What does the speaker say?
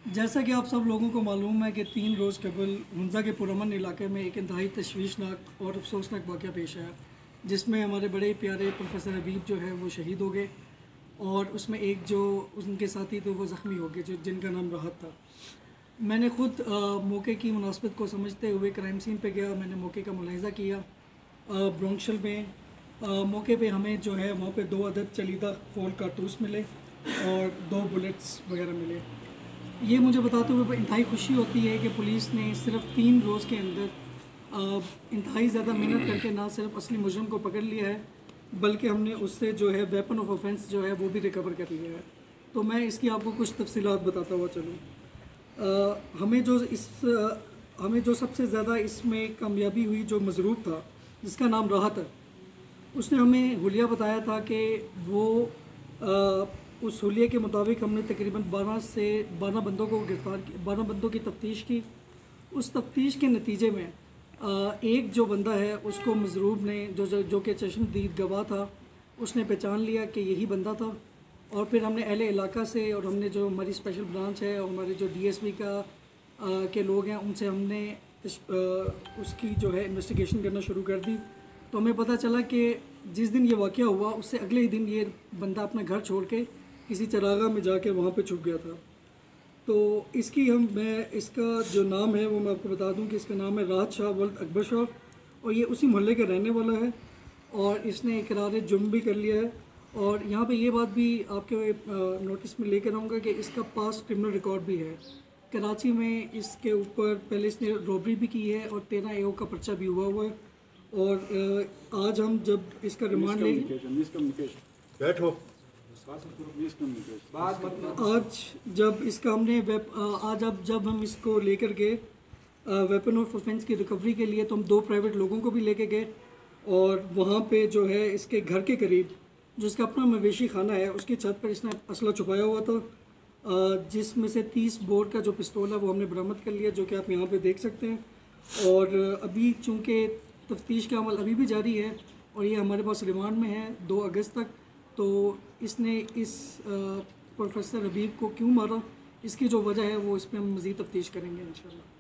जैसा कि आप सब लोगों को मालूम है कि 3 रोज़ कबल हुंज़ा के पुरअमन इलाके में एक इंतहाई तशवीशनाक और अफसोसनाक वाक़या पेश आया, जिसमें हमारे बड़े प्यारे प्रोफेसर हबीब जो है वो शहीद हो गए और उसमें एक जो उनके साथी थे वो ज़ख्मी हो गए, जो जिनका नाम राहत था। मैंने ख़ुद मौके की मुनासबत को समझते हुए क्राइम सीन पे गया। मैंने मौके का मुलाहिज़ा किया। ब्रोंकशल में मौके पे हमें जो है वहाँ पे 2 अदद चलीदा खोल कारतूस मिले और 2 बुलेट्स वगैरह मिले। ये मुझे बताते हुए इंतहाई खुशी होती है कि पुलिस ने सिर्फ 3 रोज़ के अंदर इंतहाई ज़्यादा मेहनत करके ना सिर्फ असली मुजरिम को पकड़ लिया है, बल्कि हमने उससे जो है वेपन ऑफ ऑफेंस जो है वो भी रिकवर कर लिया है। तो मैं इसकी आपको कुछ तफसीलात बताता हुआ चलूँ। हमें जो सबसे ज़्यादा इसमें कामयाबी हुई, जो मज़रूर था जिसका नाम राहत है, उसने हमें हुलिया बताया था कि वो उस हुलिये के मुताबिक हमने तकरीबन 12 बंदों को गिरफ़्तार किया, 12 बंदों की तफ्तीश की। उस तफ्तीश के नतीजे में एक जो बंदा है उसको मज़रूब ने जो कि चश्मदीद गवाह था, उसने पहचान लिया कि यही बंदा था। और फिर हमने अहले इलाका से और हमने जो हमारी स्पेशल ब्रांच है और हमारे जो DSP के लोग हैं उनसे हमने उसकी जो है इन्वेस्टिगेशन करना शुरू कर दी। तो हमें पता चला कि जिस दिन ये वाक़या हुआ उससे अगले ही दिन ये बंदा अपना घर छोड़ के किसी चरागाह में जाके वहाँ पे छुप गया था। तो मैं इसका जो नाम है वो मैं आपको बता दूं कि इसका नाम है राहत शाह वल्द अकबर शाह और ये उसी मोहल्ले का रहने वाला है और इसने इकरार जुर्म भी कर लिया है। और यहाँ पे ये बात भी आपके नोटिस में लेकर आऊँगा कि इसका पास क्रिमिनल रिकॉर्ड भी है। कराची में इसके ऊपर पहले इसने रॉबरी भी की है और 13 AO का पर्चा भी हुआ है। और आज हम जब इसका रिमांड लेंगे, बैठो, जब हम इसको लेकर गए वेपन ऑफ ऑफेंस की रिकवरी के लिए, तो हम 2 प्राइवेट लोगों को भी लेके गए और वहाँ पे जो है इसके घर के करीब जो इसका अपना मवेशी खाना है उसकी छत पर इसने असला छुपाया हुआ था, जिसमें से 30 बोर का जो पिस्तौल है वो हमने बरामद कर लिया, जो कि आप यहाँ पे देख सकते हैं। और अभी चूँकि तफ्तीश का अमल अभी भी जारी है और ये हमारे पास रिमांड में है 2 अगस्त तक, तो इसने इस प्रोफेसर हबीब को क्यों मारा, इसकी जो वजह है वो इस पर हम मज़ीद तफ्तीश करेंगे इंशाल्लाह।